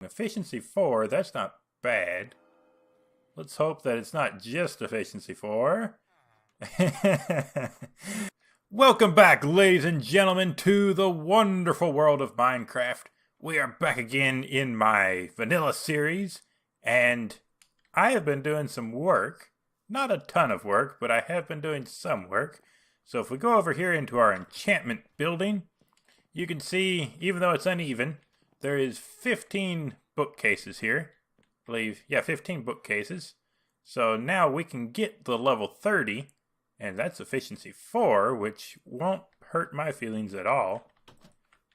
Efficiency 4, that's not bad. Let's hope that it's not just efficiency 4. Welcome back, ladies and gentlemen, to the wonderful world of Minecraft. We are back again in my vanilla series, and I have been doing some work. Not a ton of work, but I have been doing some work. So if we go over here into our enchantment building, you can see, even though it's uneven, there is 15 bookcases here. I believe, yeah, 15 bookcases. So now we can get the level 30, and that's efficiency 4, which won't hurt my feelings at all.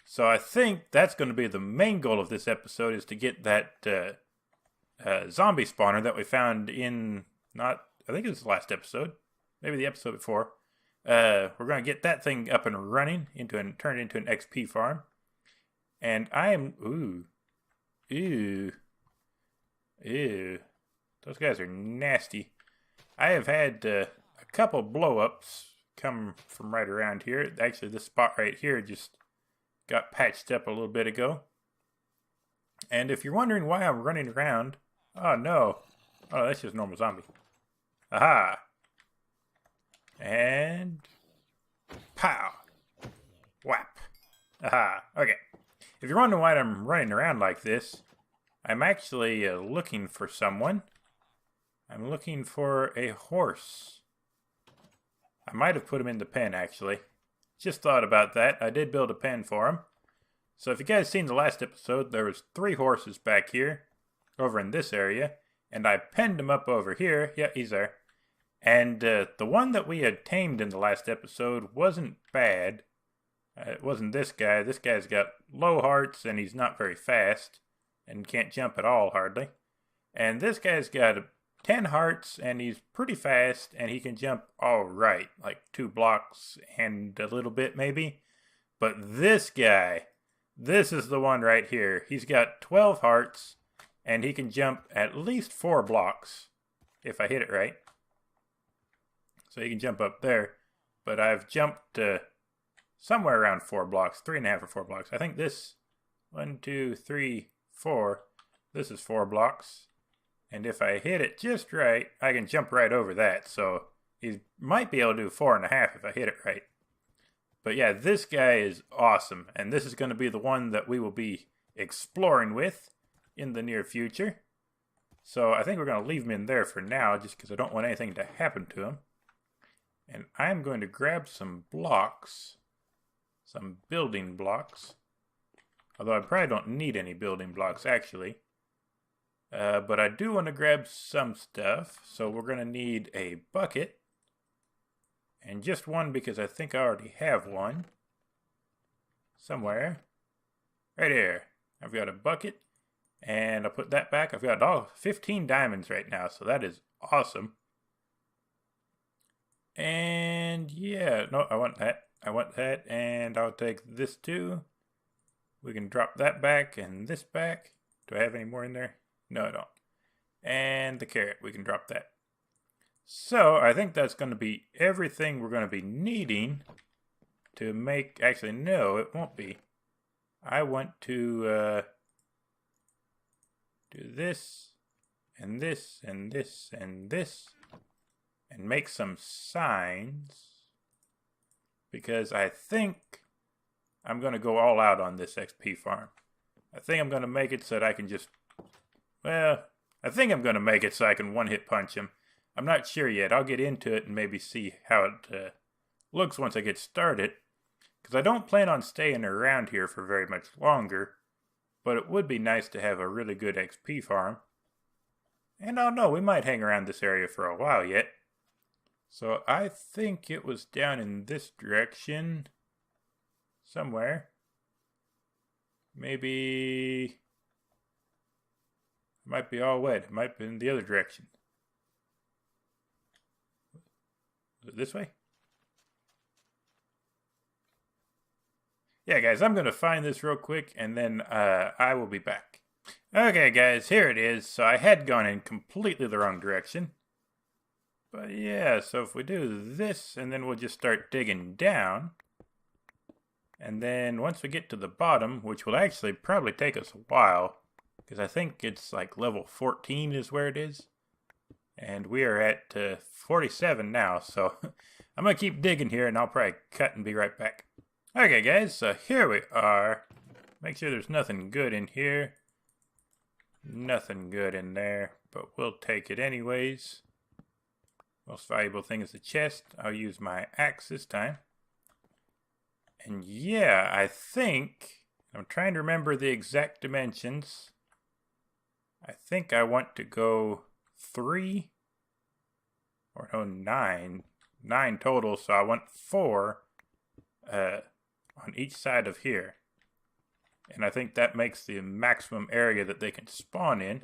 So I think that's going to be the main goal of this episode, is to get that zombie spawner that we found in, I think it was the last episode, maybe the episode before. We're going to get that thing up and running, turn it into an XP farm. And I am, ew. Those guys are nasty. I have had a couple blow-ups come from right around here. Actually, this spot right here just got patched up a little bit ago. And if you're wondering why I'm running around, oh no. Oh, that's just a normal zombie. Aha! And pow! Whap! Aha! Okay. If you're wondering why I'm running around like this, I'm actually looking for someone. I'm looking for a horse. I might have put him in the pen, actually. Just thought about that. I did build a pen for him. So if you guys seen the last episode, there was 3 horses back here, over in this area, and I penned him up over here. Yeah, he's there. And the one that we had tamed in the last episode wasn't bad. It wasn't this guy. This guy's got low hearts, and he's not very fast, and can't jump at all, hardly. And this guy's got 10 hearts, and he's pretty fast, and he can jump all right, like 2 blocks and a little bit maybe. But this guy, this is the one right here. He's got 12 hearts, and he can jump at least 4 blocks, if I hit it right. So he can jump up there. But I've jumped somewhere around 4 blocks, 3.5 or 4 blocks. I think this, 1, 2, 3, 4, this is 4 blocks. And if I hit it just right, I can jump right over that. So he might be able to do 4.5 if I hit it right. But yeah, this guy is awesome. And this is going to be the one that we will be exploring with in the near future. So I think we're going to leave him in there for now, just because I don't want anything to happen to him. And I'm going to grab some blocks. Some building blocks. Although I probably don't need any building blocks, actually. But I do want to grab some stuff. So we're going to need a bucket. And just one, because I think I already have one. Somewhere. Right here. I've got a bucket. And I'll put that back. I've got 15 diamonds right now. So that is awesome. And yeah. No, I want that. I want that. And I'll take this too. We can drop that back and this back. Do I have any more in there? No, I don't. And the carrot, we can drop that. So, I think that's going to be everything we're going to be needing to make... Actually, no, it won't be. I want to do this, and this, and this, and this, and make some signs. Because I think I'm going to go all out on this XP farm. I think I'm going to make it so that I can just... Well, I think I'm going to make it so I can one-hit punch him. I'm not sure yet. I'll get into it and maybe see how it looks once I get started. Because I don't plan on staying around here for very much longer. But it would be nice to have a really good XP farm. And I don't know, we might hang around this area for a while yet. So I think it was down in this direction. Somewhere. Maybe... It might be all wet. It might be in the other direction. Is it this way? Yeah, guys, I'm going to find this real quick, and then I will be back. Okay, guys, here it is. So I had gone in completely the wrong direction. But yeah, so if we do this, and then we'll just start digging down. And then once we get to the bottom, which will actually probably take us a while, because I think it's like level 14 is where it is. And we are at 47 now, so I'm going to keep digging here and I'll probably cut and be right back. Okay guys, so here we are. Make sure there's nothing good in here. Nothing good in there, but we'll take it anyways. Most valuable thing is the chest. I'll use my axe this time. And yeah, I think, I'm trying to remember the exact dimensions. I think I want to go 3, or no, 9 total, so I want 4 on each side of here. And I think that makes the maximum area that they can spawn in.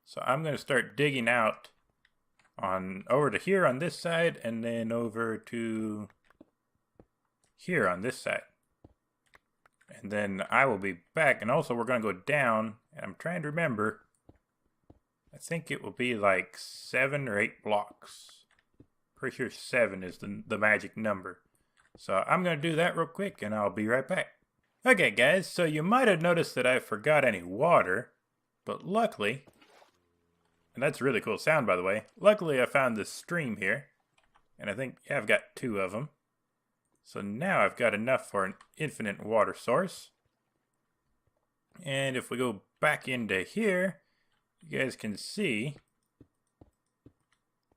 So I'm going to start digging out on over to here on this side, and then over to here on this side. And then I will be back, and also we're going to go down, and I'm trying to remember, I think it will be like 7 or 8 blocks. Pretty sure 7 is the magic number. So I'm going to do that real quick, and I'll be right back. Okay guys, so you might have noticed that I forgot any water, but luckily, and that's a really cool sound by the way, luckily I found this stream here, and I think, yeah, I've got 2 of them. So now I've got enough for an infinite water source. And if we go back into here, you guys can see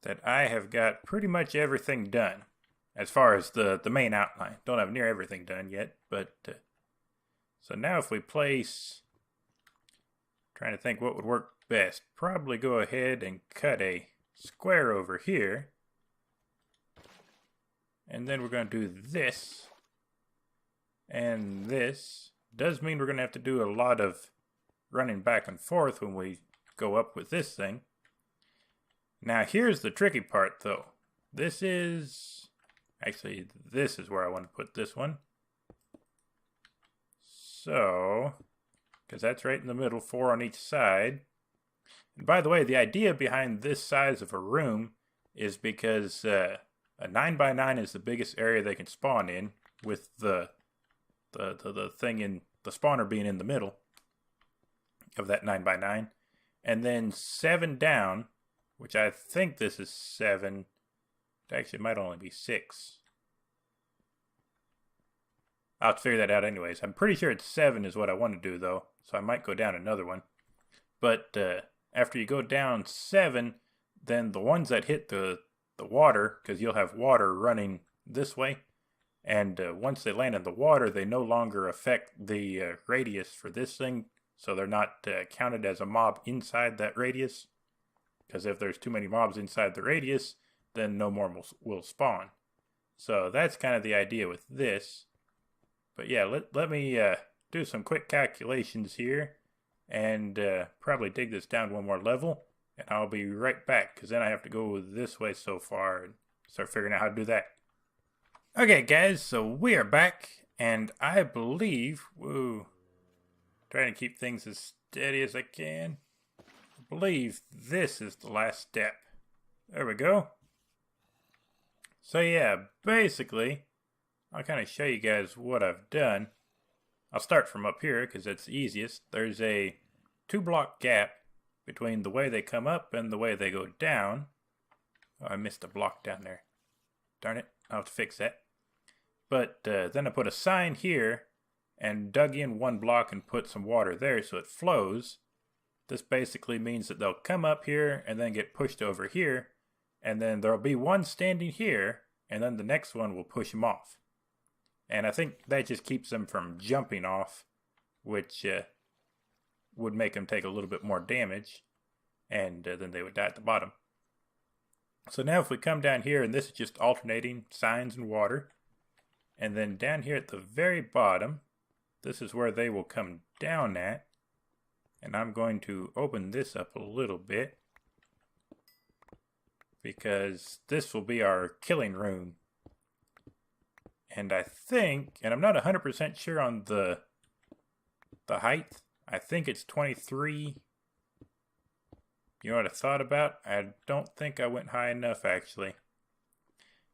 that I have got pretty much everything done. As far as the main outline. Don't have near everything done yet, but... so now if we place... trying to think what would work best. Probably go ahead and cut a square over here. And then we're going to do this. And this. Does mean we're going to have to do a lot of running back and forth when we go up with this thing. Now here's the tricky part though. This is... actually, this is where I want to put this one. So, because that's right in the middle, 4 on each side. And by the way, the idea behind this size of a room is because a 9x9 is the biggest area they can spawn in, with the thing in the spawner being in the middle of that 9x9. And then 7 down, which I think this is 7. Actually, it might only be 6. I'll have to figure that out anyways. I'm pretty sure it's 7 is what I want to do, though. So I might go down another one. But after you go down 7, then the ones that hit the water, because you'll have water running this way. And once they land in the water, they no longer affect the radius for this thing. So they're not counted as a mob inside that radius. Because if there's too many mobs inside the radius, then no more will spawn. So that's kind of the idea with this. But yeah, let me do some quick calculations here and probably dig this down one more level, and I'll be right back because then I have to go this way so far and start figuring out how to do that. Okay guys, so we are back, and I believe, trying to keep things as steady as I can. I believe this is the last step. There we go. So yeah, basically, I'll kind of show you guys what I've done. I'll start from up here because it's the easiest. There's a 2-block gap between the way they come up and the way they go down. Oh, I missed a block down there. Darn it, I'll have to fix that. But then I put a sign here and dug in 1 block and put some water there so it flows. This basically means that they'll come up here and then get pushed over here. And then there'll be one standing here, and then the next one will push them off. And I think that just keeps them from jumping off, which would make them take a little bit more damage, and then they would die at the bottom. So now if we come down here, and this is just alternating signs and water, and then down here at the very bottom, this is where they will come down at, and I'm going to open this up a little bit, because this will be our killing room. And I think, and I'm not 100% sure on the height, I think it's 23. You know what I thought about? I don't think I went high enough, actually.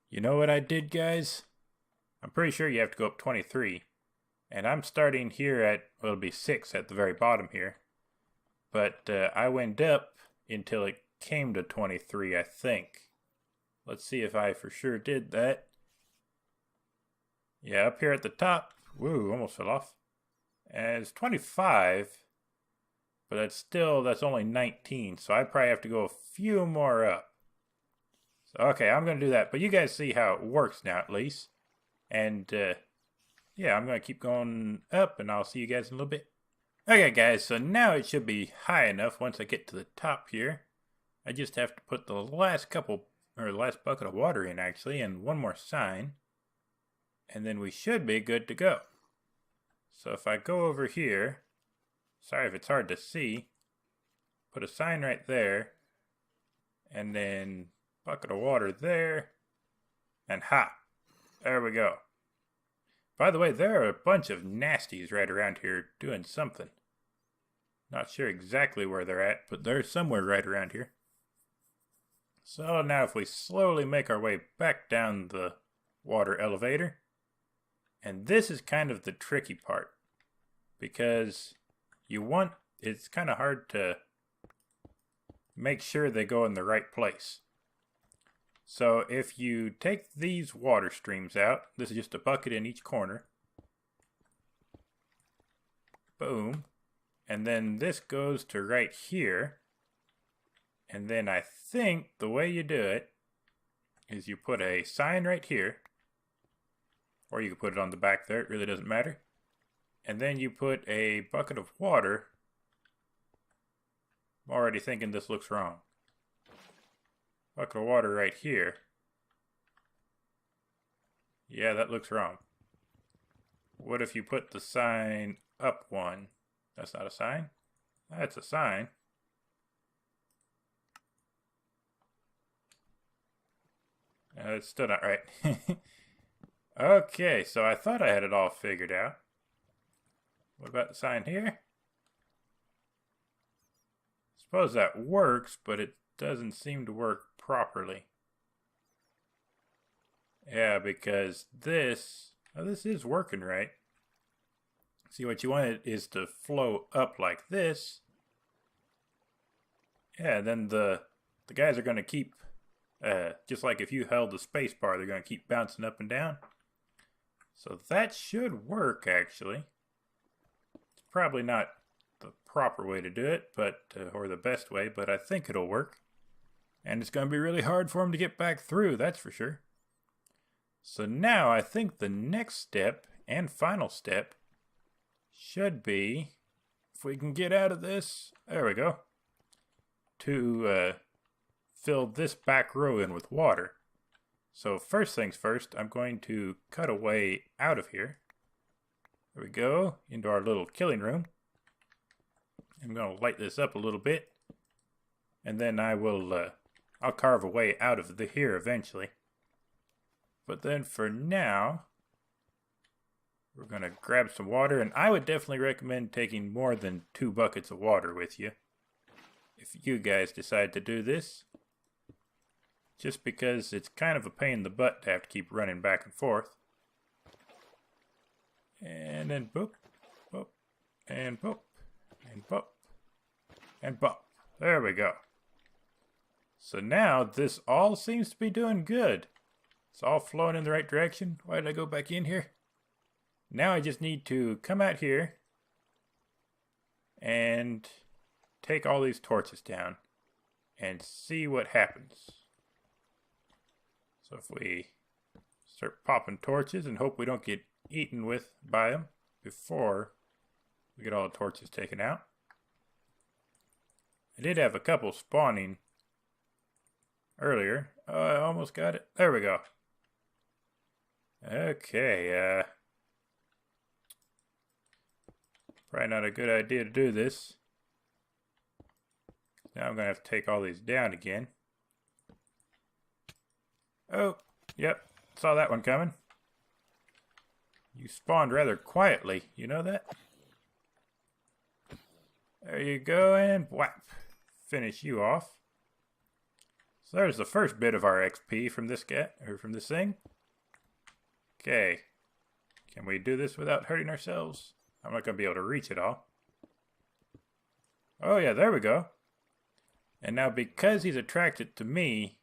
You know what I did, guys? I'm pretty sure you have to go up 23. And I'm starting here at, well, it'll be 6 at the very bottom here. But I went up until it came to 23, I think. Let's see if I for sure did that. Yeah, up here at the top. Woo, almost fell off. And it's 25. But that's only 19. So I probably have to go a few more up. So, okay, I'm going to do that. But you guys see how it works now at least. And yeah, I'm going to keep going up and I'll see you guys in a little bit. Okay guys, so now it should be high enough once I get to the top here. I just have to put the last bucket of water in actually, and one more sign. And then we should be good to go. So if I go over here, sorry if it's hard to see, put a sign right there, and then bucket of water there, and ha! There we go. By the way, there are a bunch of nasties right around here doing something. Not sure exactly where they're at, but they're somewhere right around here. So now if we slowly make our way back down the water elevator, and this is kind of the tricky part, because it's kind of hard to make sure they go in the right place. So if you take these water streams out, this is just a bucket in each corner. Boom. And then this goes to right here. And then I think the way you do it is you put a sign right here. Or you can put it on the back there, it really doesn't matter. And then you put a bucket of water. I'm already thinking this looks wrong. Bucket of water right here. Yeah, that looks wrong. What if you put the sign up one? That's not a sign. That's a sign. It's still not right. Okay, so I thought I had it all figured out. What about the sign here? Suppose that works, but it doesn't seem to work properly. Yeah, because this is working right. See, what you want it is to flow up like this. Yeah, then the guys are going to keep, just like if you held the space bar, they're going to keep bouncing up and down. So that should work, actually. It's probably not the proper way to do it, but or the best way, but I think it'll work. And it's going to be really hard for them to get back through, that's for sure. So now I think the next step and final step should be, if we can get out of this, there we go, to fill this back row in with water. So first things first, I'm going to cut a way out of here. There we go, into our little killing room. I'm going to light this up a little bit, and then I'll carve a way out of here eventually. But then for now, we're going to grab some water, and I would definitely recommend taking more than 2 buckets of water with you if you guys decide to do this. Just because it's kind of a pain in the butt to have to keep running back and forth. And then boop, boop, and boop, and boop, and boop. There we go. So now this all seems to be doing good. It's all flowing in the right direction. Why did I go back in here? Now I just need to come out here and take all these torches down and see what happens. So if we start popping torches and hope we don't get eaten by them before we get all the torches taken out. I did have a couple spawning earlier. Oh, I almost got it. There we go. Okay, probably not a good idea to do this. Now I'm going to have to take all these down again. Oh, yep, saw that one coming. You spawned rather quietly, you know that? There you go, and whap. Finish you off. So there's the first bit of our XP from this thing. Okay. Can we do this without hurting ourselves? I'm not going to be able to reach it all. Oh yeah, there we go. And now because he's attracted to me,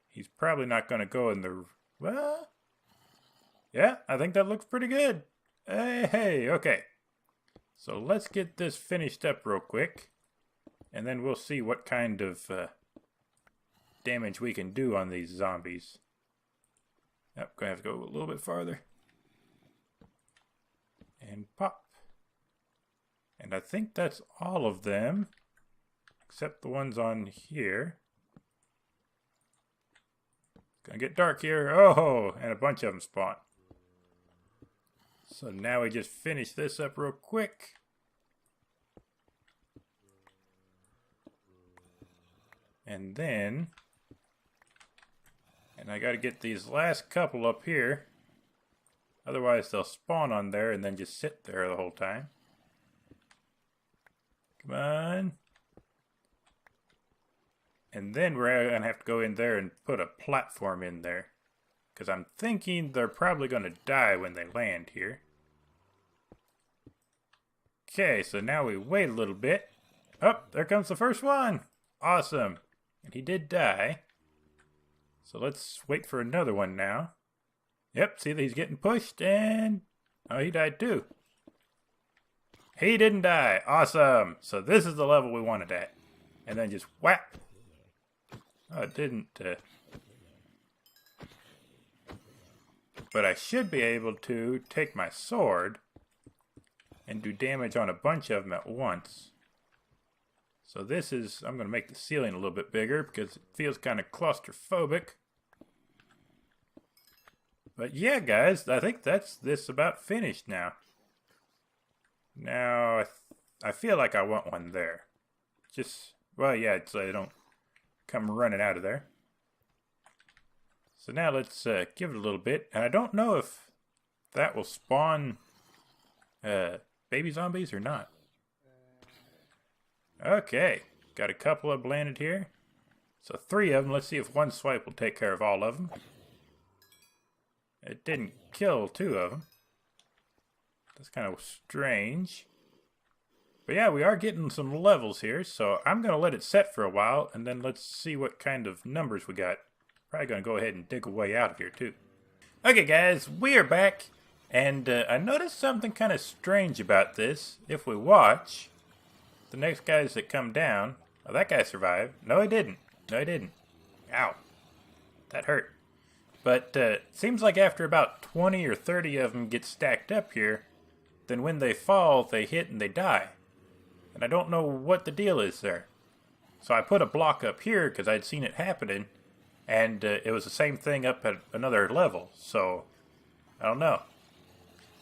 he's probably not going to go in the... Well, yeah, I think that looks pretty good. Hey, okay. So let's get this finished up real quick. And then we'll see what kind of damage we can do on these zombies. Yep, gonna have to go a little bit farther. And pop. And I think that's all of them. Except the ones on here. It's gonna get dark here. Oh, and a bunch of them spawn. So now we just finish this up real quick. And then... And I gotta get these last couple up here. Otherwise they'll spawn on there and then just sit there the whole time. Come on. And then we're gonna have to go in there and put a platform in there. Because I'm thinking they're probably gonna die when they land here. Okay, so now we wait a little bit. Oh, there comes the first one. Awesome. And he did die. So let's wait for another one now. Yep, see that he's getting pushed and... Oh, he died too. He didn't die. Awesome. So this is the level we wanted at. And then just whap. Oh, it didn't... But I should be able to take my sword and do damage on a bunch of them at once. So this is... I'm going to make the ceiling a little bit bigger because it feels kind of claustrophobic. But yeah, guys, I think that's this about finished now. Now, I feel like I want one there. Just, well, yeah, so they don't come running out of there. So now let's give it a little bit. And I don't know if that will spawn baby zombies or not. Okay, got a couple of landed here. So 3 of them. Let's see if one swipe will take care of all of them. It didn't kill 2 of them. That's kind of strange. But yeah, we are getting some levels here, so I'm going to let it set for a while, and then let's see what kind of numbers we got. Probably going to go ahead and dig a way out of here, too. Okay, guys, we are back, and I noticed something kind of strange about this. If we watch, the next guys that come down... Oh, that guy survived. No, he didn't. No, he didn't. Ow. That hurt. But seems like after about 20 or 30 of them get stacked up here, then when they fall, they hit and they die. And I don't know what the deal is there. So I put a block up here because I'd seen it happening, and it was the same thing up at another level. So, I don't know.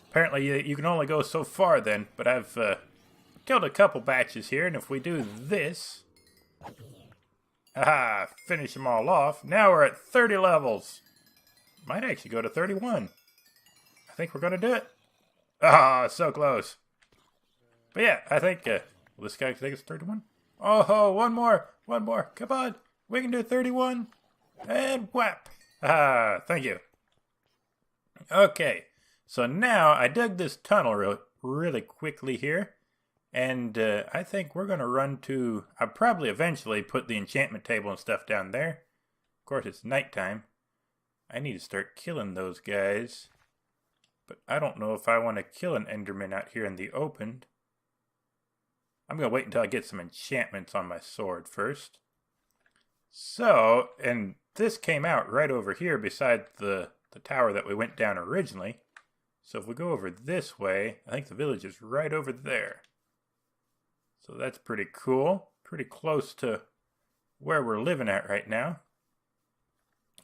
Apparently you can only go so far then, but I've killed a couple batches here, and if we do this... Aha! Finish them all off. Now we're at 30 levels. Might actually go to 31. I think we're going to do it. Ah, so close. But yeah, I think will this guy take us to 31? Oh, one more. One more. Come on. We can do 31. And whap. Ah, thank you. Okay. So now I dug this tunnel really quickly here. And I think we're going to run to... I'll probably eventually put the enchantment table and stuff down there. Of course, it's nighttime. I need to start killing those guys. But I don't know if I want to kill an Enderman out here in the open. I'm going to wait until I get some enchantments on my sword first. So, and this came out right over here beside the tower that we went down originally. So if we go over this way, I think the village is right over there. So that's pretty cool. Pretty close to where we're living at right now.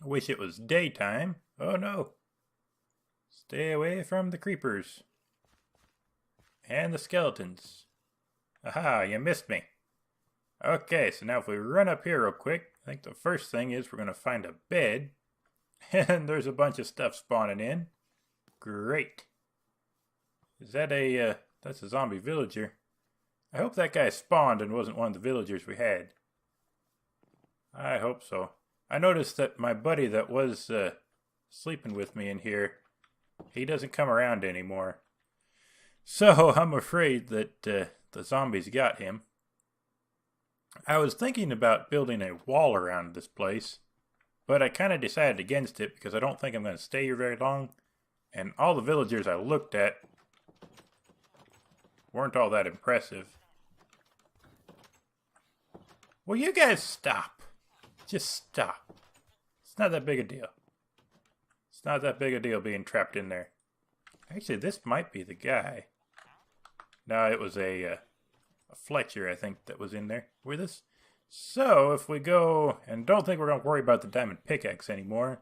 I wish it was daytime. Oh no. Stay away from the creepers. And the skeletons. Aha, you missed me. Okay, so now if we run up here real quick, I think the first thing is we're going to find a bed. And there's a bunch of stuff spawning in. Great. Is that a, that's a zombie villager. I hope that guy spawned and wasn't one of the villagers we had. I hope so. I noticed that my buddy that was sleeping with me in here He doesn't come around anymore. So I'm afraid that the zombies got him. I was thinking about building a wall around this place, but I kind of decided against it because I don't think I'm going to stay here very long. And all the villagers I looked at weren't all that impressive. Will you guys stop? Just stop. It's not that big a deal. It's not that big a deal being trapped in there. Actually, this might be the guy. No, it was a Fletcher, I think, that was in there with us. So, if we go, and don't think we're going to worry about the diamond pickaxe anymore.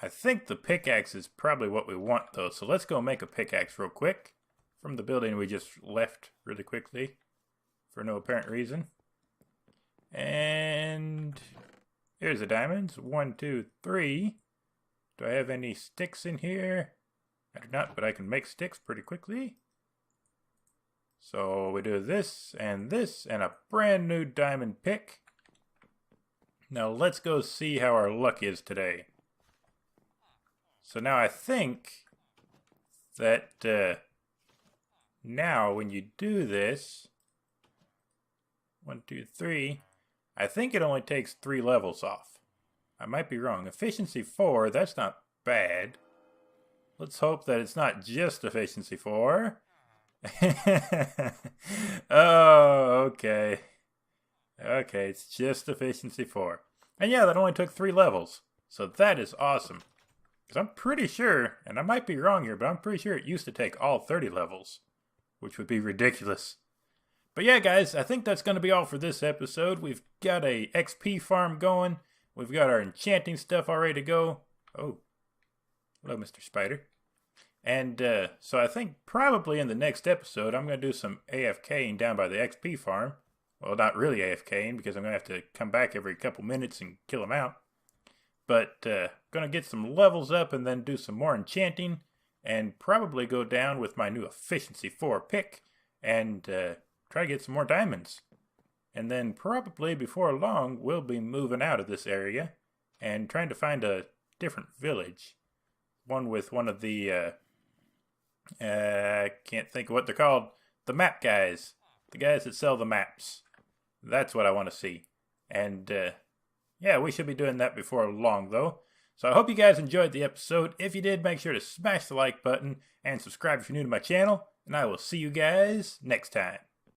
I think the pickaxe is probably what we want, though. So let's go make a pickaxe real quick from the building we just left really quickly for no apparent reason. And here's the diamonds. 1, 2, 3. Do I have any sticks in here? I do not, but I can make sticks pretty quickly. So we do this and a brand new diamond pick. Now let's go see how our luck is today. So now I think that now when you do this, 1, 2, 3, I think it only takes 3 levels off. I might be wrong. Efficiency 4, that's not bad. Let's hope that it's not just efficiency 4. Oh, okay. Okay, it's just efficiency 4. And yeah, that only took 3 levels. So that is awesome. Because I'm pretty sure, and I might be wrong here, but I'm pretty sure it used to take all 30 levels. Which would be ridiculous. But yeah, guys, I think that's going to be all for this episode. We've got a XP farm going. We've got our enchanting stuff all ready to go. Oh. Hello, Mr. Spider. And so I think probably in the next episode, I'm going to do some AFKing down by the XP farm. Well, not really AFKing, because I'm going to have to come back every couple minutes and kill them out. But going to get some levels up and then do some more enchanting. And probably go down with my new efficiency 4 pick. And try to get some more diamonds. And then probably before long, we'll be moving out of this area. And trying to find a different village. One with one of the... I can't think of what they're called. The map guys. The guys that sell the maps. That's what I want to see. And, yeah, we should be doing that before long, though. So I hope you guys enjoyed the episode. If you did, make sure to smash the like button and subscribe if you're new to my channel. And I will see you guys next time.